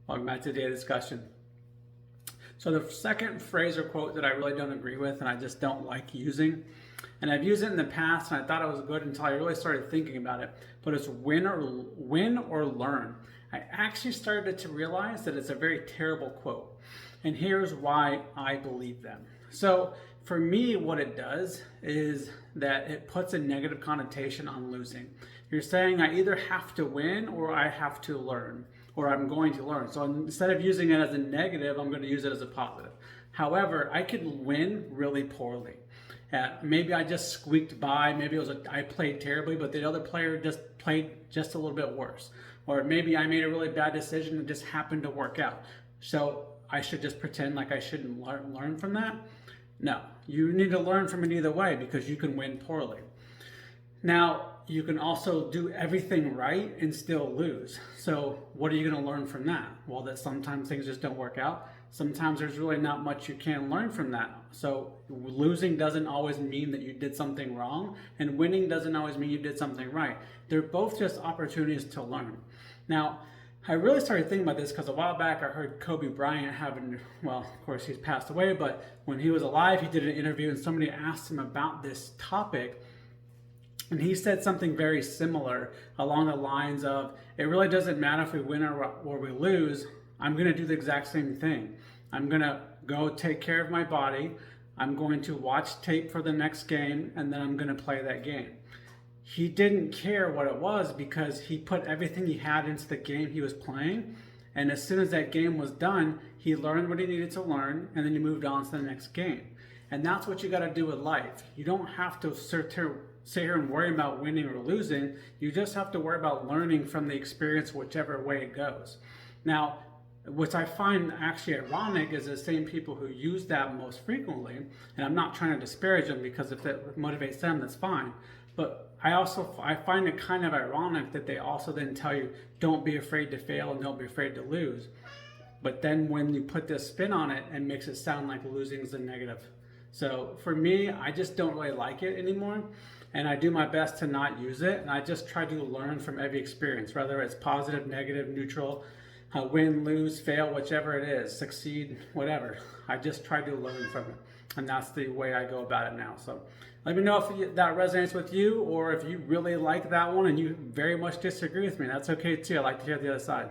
Welcome back to today's discussion. So the second phrase or quote that I really don't agree with and I just don't like using, and I've used it in the past and I thought it was good until I really started thinking about it, but it's win or learn. I actually started to realize that it's a very terrible quote. And here's why I believe them. So for me, what it does is that it puts a negative connotation on losing. You're saying I either have to win or I have to learn, or I'm going to learn. So instead of using it as a negative, I'm going to use it as a positive. However, I could win really poorly. Maybe I just squeaked by. Maybe it was I played terribly, but the other player just played just a little bit worse. Or maybe I made a really bad decision and just happened to work out. So I should just pretend like I shouldn't learn from that? No, you need to learn from it either way because you can win poorly. Now, you can also do everything right and still lose. So what are you going to learn from that? Well, that sometimes things just don't work out. Sometimes there's really not much you can learn from that. So losing doesn't always mean that you did something wrong, and winning doesn't always mean you did something right. They're both just opportunities to learn. Now, I really started thinking about this because a while back I heard Kobe Bryant having, well, of course he's passed away, but when he was alive, he did an interview and somebody asked him about this topic. And he said something very similar along the lines of, it really doesn't matter if we win or we lose, I'm going to do the exact same thing. I'm going to go take care of my body, I'm going to watch tape for the next game, and then I'm going to play that game. He didn't care what it was because he put everything he had into the game he was playing, and as soon as that game was done, he learned what he needed to learn, and then he moved on to the next game. And that's what you got to do with life. You don't have to sit here and worry about winning or losing. You just have to worry about learning from the experience, whichever way it goes. Now, what I find actually ironic is the same people who use that most frequently, and I'm not trying to disparage them because if that motivates them, that's fine. But I find it kind of ironic that they also then tell you, don't be afraid to fail and don't be afraid to lose. But then when you put this spin on it, it makes it sound like losing is a negative. So for me, I just don't really like it anymore. And I do my best to not use it. And I just try to learn from every experience, whether it's positive, negative, neutral, win, lose, fail, whichever it is, succeed, whatever. I just try to learn from it. And that's the way I go about it now. So let me know if that resonates with you or if you really like that one and you very much disagree with me. That's okay too. I like to hear the other side.